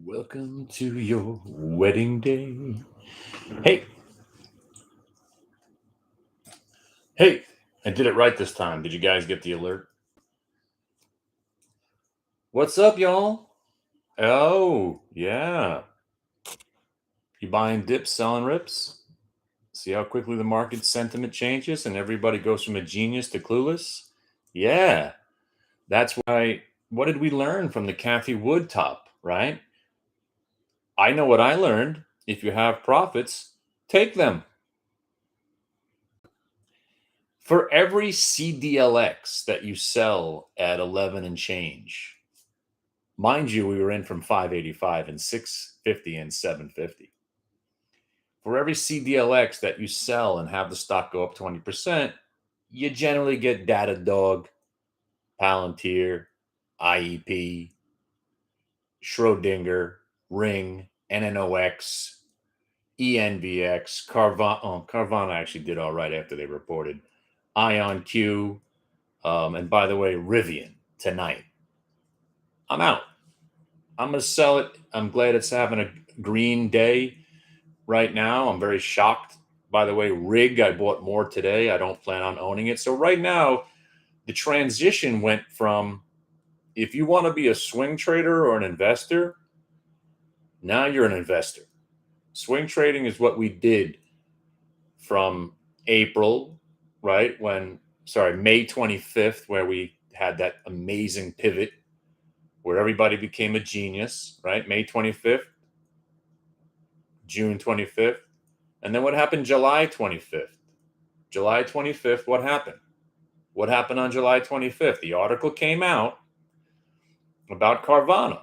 Welcome to your wedding day. Hey, hey, I did it right this time. Did you guys get the alert? What's up, y'all? Oh, yeah. You buying dips, selling rips? See how quickly the market sentiment changes and everybody goes from a genius to clueless? Yeah, that's why. What did we learn from the Kathy Wood top, right? I know what I learned. If you have profits, take them. For every CDLX that you sell at 11 and change, mind you, we were in from 585 and 650 and 750. For every CDLX that you sell and have the stock go up 20%, you generally get Datadog, Palantir, IEP, Schrodinger, Ring, NNOX, ENVX, Carvana. Oh, Carvana actually did all right after they reported. IonQ, and by the way, Rivian tonight. I'm out. I'm going to sell it. I'm glad it's having a green day right now. I'm very shocked. By the way, Rig, I bought more today. I don't plan on owning it. So right now, the transition went from if you want to be a swing trader or an investor, now you're an investor. Swing trading is what we did from April, right? May 25th, where we had that amazing pivot where everybody became a genius, right? May 25th, June 25th. And then what happened July 25th? July 25th, what happened? What happened on July 25th? The article came out about Carvana.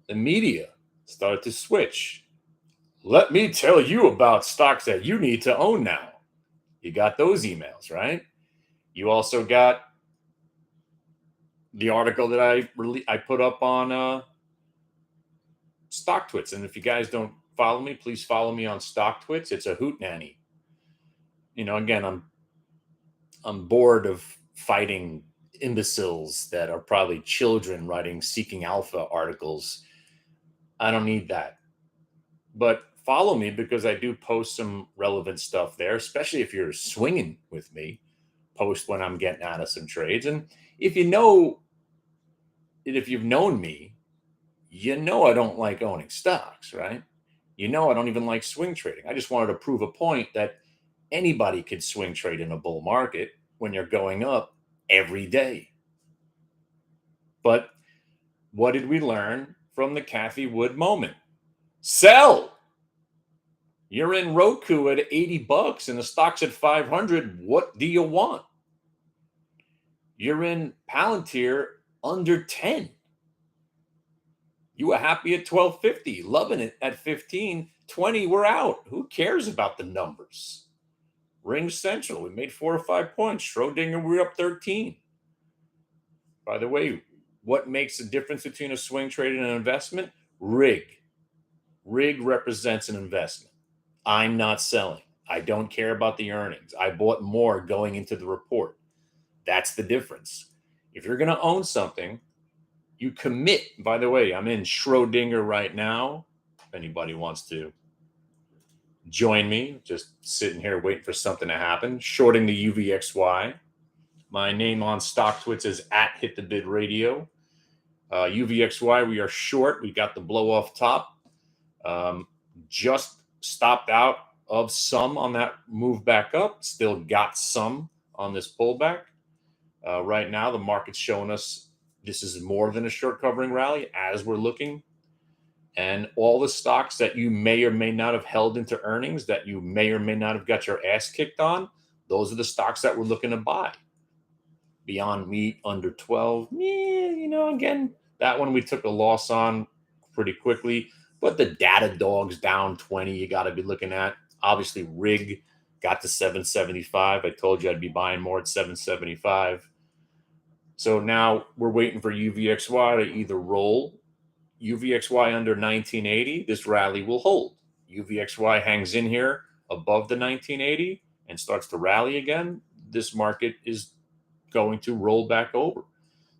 The media started to switch. Let me tell you about stocks that you need to own now. You got those emails, right? You also got the article that I put up on StockTwits. And if you guys don't follow me, please follow me on StockTwits. It's a hoot nanny. Again, I'm bored of fighting imbeciles that are probably children writing Seeking Alpha articles. I don't need that. But follow me because I do post some relevant stuff there, especially if you're swinging with me. Post when I'm getting out of some trades. And if you've known me, I don't like owning stocks, right? I don't even like swing trading. I just wanted to prove a point that anybody could swing trade in a bull market when you're going up every day. But what did we learn from the Kathy Wood moment? Sell. You're in Roku at $80 and the stock's at 500. What do you want? You're in Palantir under 10. You were happy at 12.50, loving it at 15.20. We're out. Who cares about the numbers? Ring Central, we made 4 or 5 points. Schrodinger, we're up 13. By the way, what makes the difference between a swing trade and an investment? Rig. Rig represents an investment. I'm not selling. I don't care about the earnings. I bought more going into the report. That's the difference. If you're going to own something, you commit. By the way, I'm in Schrodinger right now. If anybody wants to join me, just sitting here waiting for something to happen. Shorting the UVXY. My name on StockTwits is at Hit the Bid Radio. UVXY, we are short. We got the blow off top. Just stopped out of some on that move back up. Still got some on this pullback. Right now, the market's showing us this is more than a short covering rally as we're looking. And all the stocks that you may or may not have held into earnings, that you may or may not have got your ass kicked on, those are the stocks that we're looking to buy. Beyond Meat under 12. Again, that one we took a loss on pretty quickly. But the Datadog's down 20, you got to be looking at. Obviously, Rig got to 775. I told you I'd be buying more at 775. So now we're waiting for UVXY to either roll. UVXY under 1980, this rally will hold. UVXY hangs in here above the 1980 and starts to rally again. This market is going to roll back over.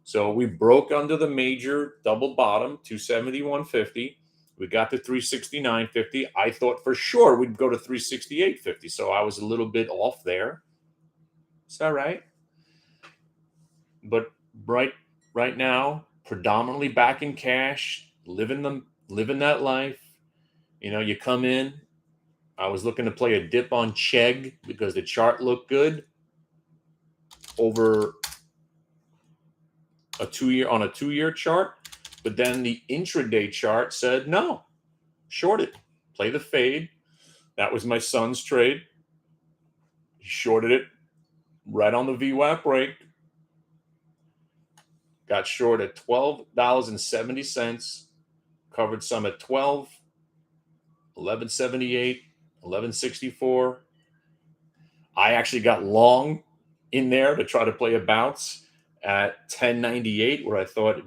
So we broke under the major double bottom, 271.50. We got to 369.50. I thought for sure we'd go to 368.50. So I was a little bit off there. It's all right. But right right now, predominantly back in cash, living that life. You come in. I was looking to play a dip on Chegg because the chart looked good over a 2-year chart, but then the intraday chart said no, short it, play the fade. That was my son's trade. He shorted it right on the VWAP break. Got short at $12.70. Covered some at 12, 11.78, 11.64. I actually got long in there to try to play a bounce at 10.98, where I thought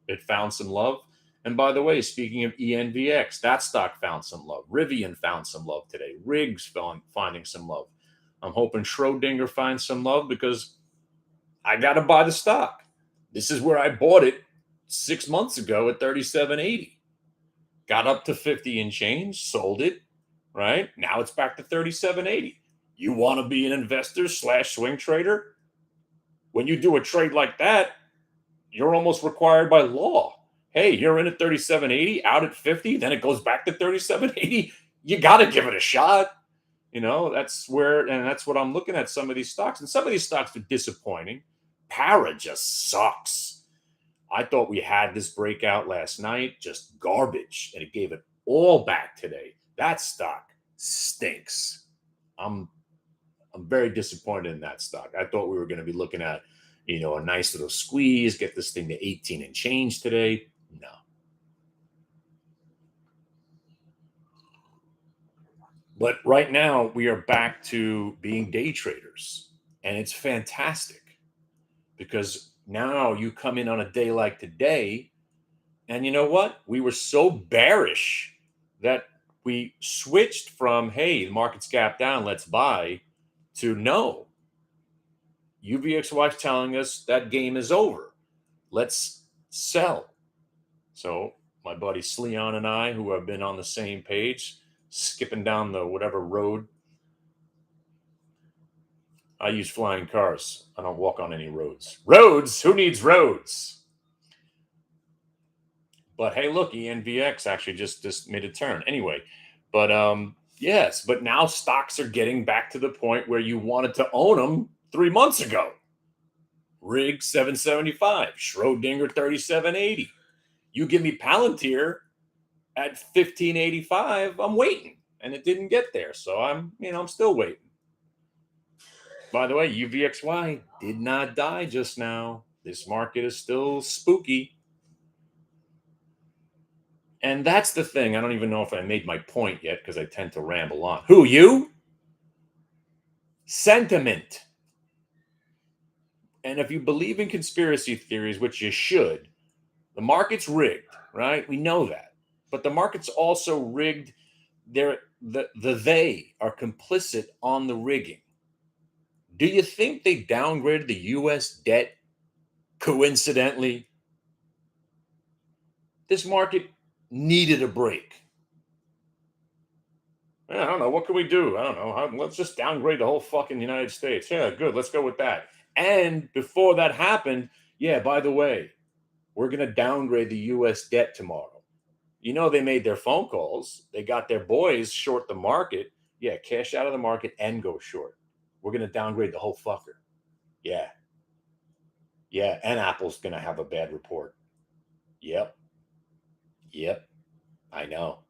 it found some love. And by the way, speaking of ENVX, that stock found some love. Rivian found some love today. Riggs finding some love. I'm hoping Schrodinger finds some love because I got to buy the stock. This is where I bought it 6 months ago at 37.80. Got up to 50 and change, sold it, right? Now it's back to 37.80. You want to be an investor / swing trader? When you do a trade like that, you're almost required by law. Hey, you're in at 37.80, out at 50, then it goes back to 37.80. You got to give it a shot. That's what I'm looking at some of these stocks. And some of these stocks are disappointing. Para just sucks. I thought we had this breakout last night, just garbage, and it gave it all back today. That stock stinks. I'm very disappointed in that stock. I thought we were going to be looking at, a nice little squeeze, get this thing to 18 and change today. No. But right now we are back to being day traders, and it's fantastic because now you come in on a day like today, and you know what? We were so bearish that we switched from, hey, the market's gapped down, let's buy, to no. UVXY is telling us that game is over. Let's sell. So my buddy Sleon and I, who have been on the same page, skipping down the whatever road. I use flying cars. I don't walk on any roads. Roads? Who needs roads? But hey, look, ENVX actually just made a turn. Anyway, but yes, but now stocks are getting back to the point where you wanted to own them 3 months ago. Rig 775, Schrodinger 3780. You give me Palantir at 1585, I'm waiting, and it didn't get there, so I'm still waiting. By the way, UVXY did not die just now. This market is still spooky. And that's the thing. I don't even know if I made my point yet because I tend to ramble on. Who, you? Sentiment. And if you believe in conspiracy theories, which you should, the market's rigged, right? We know that. But the market's also rigged. They are complicit on the rigging. Do you think they downgraded the U.S. debt coincidentally? This market needed a break. I don't know. What can we do? I don't know. Let's just downgrade the whole fucking United States. Yeah, good. Let's go with that. And before that happened, yeah, by the way, we're going to downgrade the U.S. debt tomorrow. They made their phone calls. They got their boys short the market. Yeah, cash out of the market and go short. We're going to downgrade the whole fucker. Yeah. Yeah, and Apple's going to have a bad report. Yep. I know.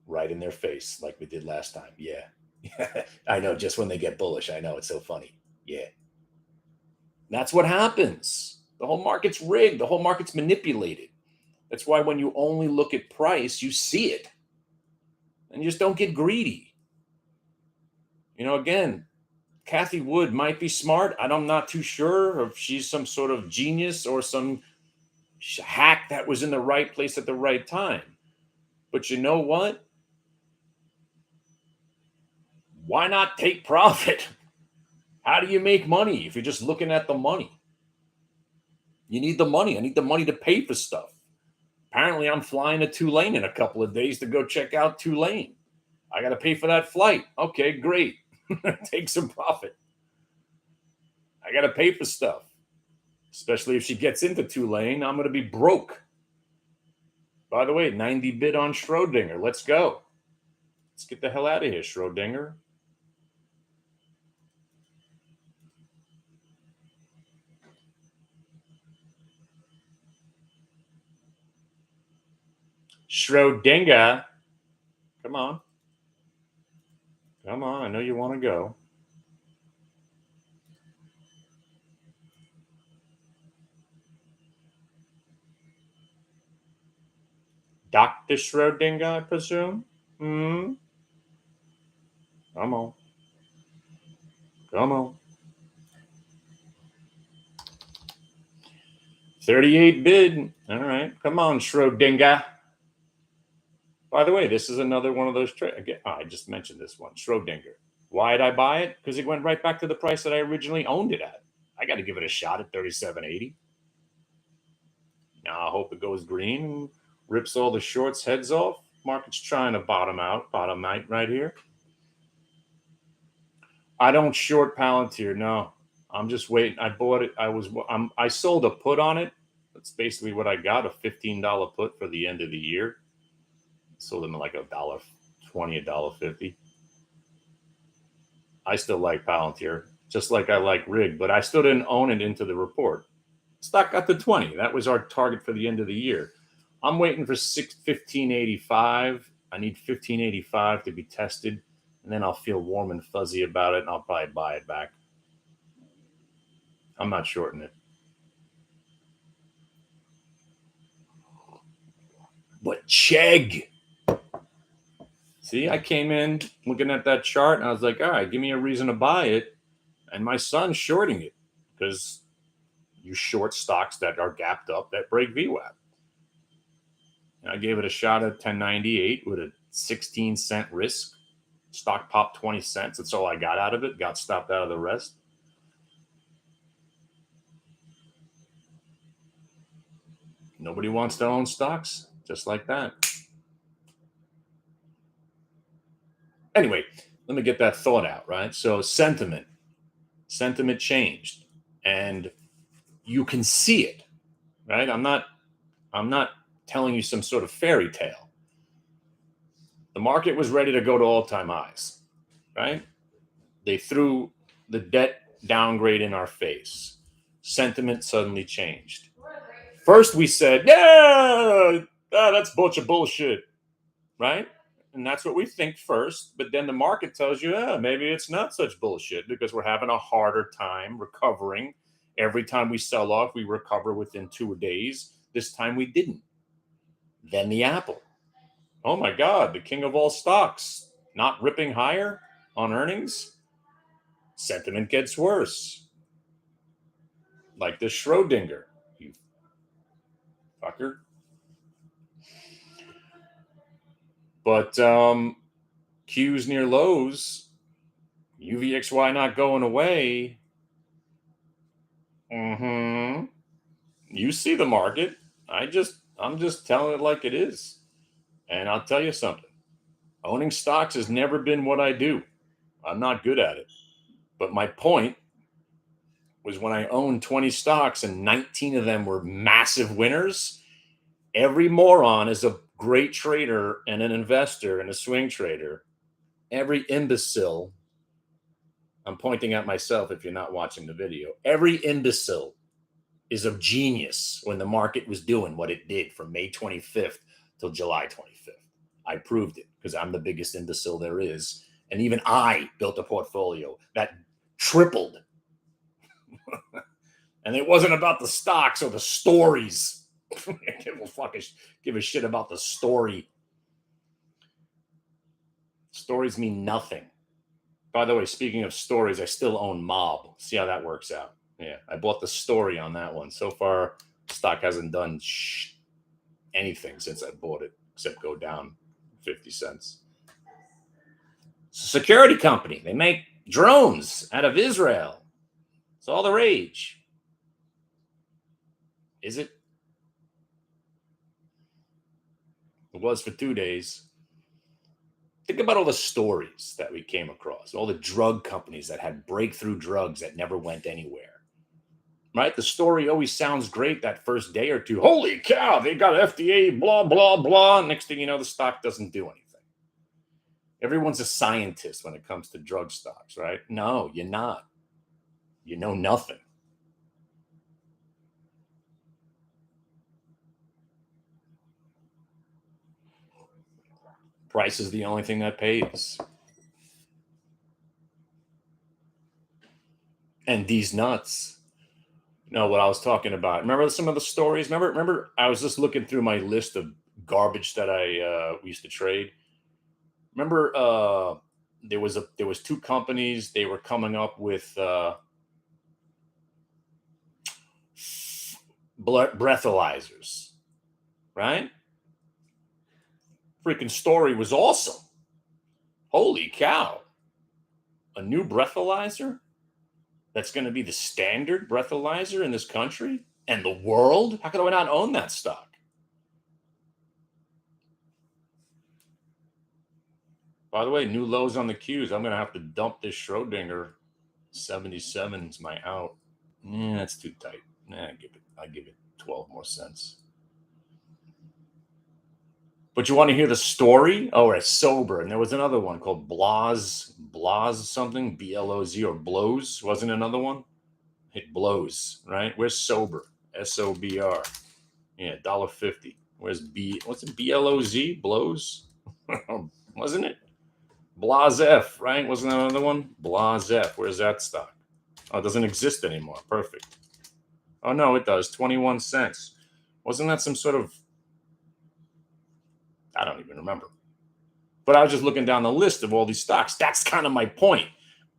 Right in their face, like we did last time. Yeah. I know. Just when they get bullish, I know. It's so funny. Yeah. That's what happens. The whole market's rigged. The whole market's manipulated. That's why when you only look at price, you see it. And you just don't get greedy. Again, Kathy Wood might be smart. I'm not too sure if she's some sort of genius or some hack that was in the right place at the right time. But you know what? Why not take profit? How do you make money if you're just looking at the money? You need the money. I need the money to pay for stuff. Apparently, I'm flying to Tulane in a couple of days to go check out Tulane. I got to pay for that flight. Okay, great. Take some profit. I got to pay for stuff, especially if she gets into Tulane. I'm going to be broke. By the way, 90 bid on Schrodinger. Let's go. Let's get the hell out of here, Schrodinger. Schrodinger. Come on. Come on. I know you want to go. Dr. Schrodinger, I presume? Hmm. Come on. Come on. 38 bid. All right. Come on, Schrodinger. By the way, this is another one of those trades. Again, I just mentioned this one, Schrodinger. Why did I buy it? Because it went right back to the price that I originally owned it at. I got to give it a shot at 37.80. Now I hope it goes green, rips all the shorts heads off. Market's trying to bottom out right here. I don't short Palantir. No, I'm just waiting. I bought it. I sold a put on it. That's basically what I got, a $15 put for the end of the year. Sold them at like $1.20, $1.50. I still like Palantir, just like I like Rig, but I still didn't own it into the report. Stock got to 20. That was our target for the end of the year. I'm waiting for 1585. I need 1585 to be tested, and then I'll feel warm and fuzzy about it, and I'll probably buy it back. I'm not shorting it. But Chegg. See, I came in looking at that chart, and I was like, all right, give me a reason to buy it. And my son's shorting it because you short stocks that are gapped up that break VWAP. And I gave it a shot at 1098 with a 16-cent risk. Stock popped 20 cents. That's all I got out of it. Got stopped out of the rest. Nobody wants to own stocks, just like that. Anyway, let me get that thought out, right? So sentiment changed, and you can see it, right? I'm not telling you some sort of fairy tale. The market was ready to go to all-time highs, right? They threw the debt downgrade in our face. Sentiment suddenly changed. First, we said, yeah, that's a bunch of bullshit, right? And that's what we think first. But then the market tells you, maybe it's not such bullshit because we're having a harder time recovering. Every time we sell off, we recover within 2 days. This time we didn't. Then the Apple. Oh my God, the king of all stocks, not ripping higher on earnings. Sentiment gets worse. Like this Schrodinger, you fucker. But Q's near lows, UVXY not going away. You see the market. I'm just telling it like it is. And I'll tell you something. Owning stocks has never been what I do. I'm not good at it. But my point was when I owned 20 stocks and 19 of them were massive winners, every moron is a great trader and an investor and a swing trader. Every imbecile, I'm pointing at myself if you're not watching the video, every imbecile is a genius when the market was doing what it did from May 25th till July 25th. I proved it because I'm the biggest imbecile there is. And even I built a portfolio that tripled. And it wasn't about the stocks or the stories. Give a shit about the story. Stories mean nothing. By the way, speaking of stories, I still own Mob. See how that works out. Yeah, I bought the story on that one. So far, stock hasn't done anything since I bought it, except go down 50 cents. It's a security company. They make drones out of Israel. It's all the rage. Is it? It was for 2 days. Think about all the stories that we came across, all the drug companies that had breakthrough drugs that never went anywhere. Right? The story always sounds great that first day or two. Holy cow, they got FDA, blah, blah, blah. Next thing you know, the stock doesn't do anything. Everyone's a scientist when it comes to drug stocks, right? No, you're not. You know nothing. Price is the only thing that pays. And these nuts know what I was talking about. Remember some of the stories? Remember, I was just looking through my list of garbage that I used to trade. Remember, there was two companies. They were coming up with breathalyzers, right? Freaking story was awesome. Holy cow! A new breathalyzer that's going to be the standard breathalyzer in this country and the world. How could I not own that stock? By the way, new lows on the Qs. I'm going to have to dump this Schrodinger. 77 is my out. Yeah, that's too tight. I give it 12 more cents. But you want to hear the story? Oh, it's sober. And there was another one called Bloz something, BLOZ or Blows. Wasn't another one? It blows, right? Where's sober? SOBR. Yeah, $1.50. Where's what's it? BLOZ? Blows? Wasn't it? Blazef, right? Wasn't that another one? Blazef. Where's that stock? Oh, it doesn't exist anymore. Perfect. Oh, no, it does. 21 cents. Wasn't that some sort of, I don't even remember. But I was just looking down the list of all these stocks. That's kind of my point.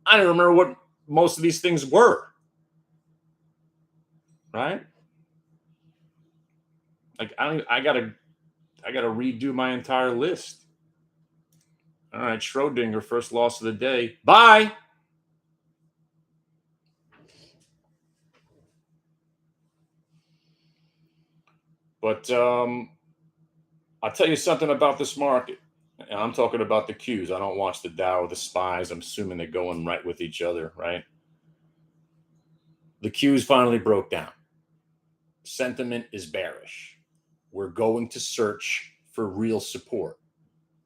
I don't remember what most of these things were. Right? Like I gotta redo my entire list. All right, Schrodinger, first loss of the day. Bye. But I'll tell you something about this market. And I'm talking about the Qs. I don't watch the Dow or the SPYs. I'm assuming they're going right with each other, right? The Qs finally broke down. Sentiment is bearish. We're going to search for real support.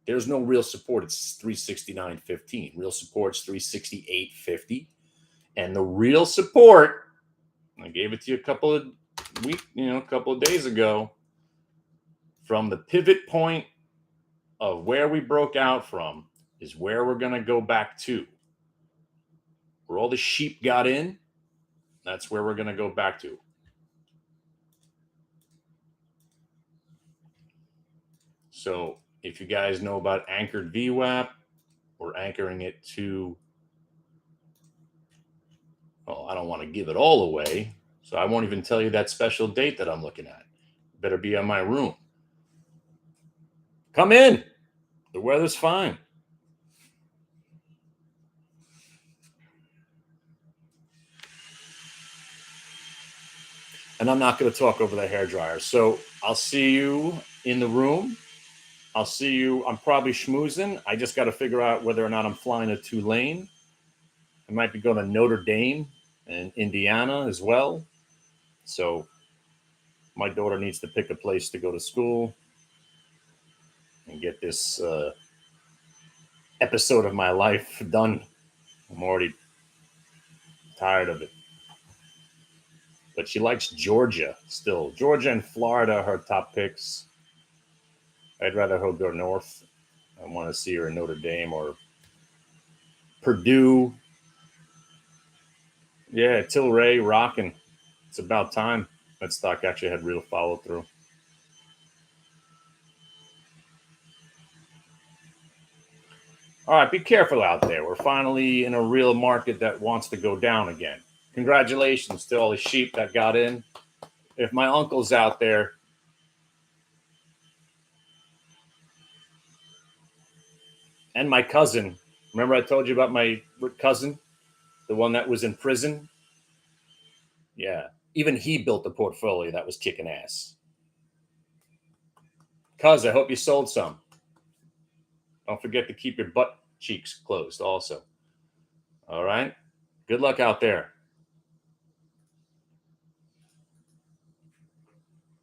There's no real support. It's 369.15. Real support's 368.50. And the real support, I gave it to you a couple of days ago, from the pivot point of where we broke out from is where we're going to go back to. Where all the sheep got in, that's where we're going to go back to. So if you guys know about anchored VWAP, we're anchoring it to, well, I don't want to give it all away, so I won't even tell you that special date that I'm looking at. Better be in my room. Come in. The weather's fine. And I'm not going to talk over the hairdryer. So I'll see you in the room. I'll see you. I'm probably schmoozing. I just got to figure out whether or not I'm flying to Tulane. I might be going to Notre Dame and Indiana as well. So my daughter needs to pick a place to go to school and get this episode of my life done. I'm already tired of it. But she likes Georgia still. Georgia and Florida are her top picks. I'd rather her go north. I want to see her in Notre Dame or Purdue. Yeah, Tilray rocking. It's about time that stock actually had real follow through. All right, be careful out there. We're finally in a real market that wants to go down again. Congratulations to all the sheep that got in. If my uncle's out there, and my cousin, remember I told you about my cousin, the one that was in prison? Yeah. Even he built a portfolio that was kicking ass. Cuz, I hope you sold some. Don't forget to keep your butt cheeks closed also. All right. Good luck out there.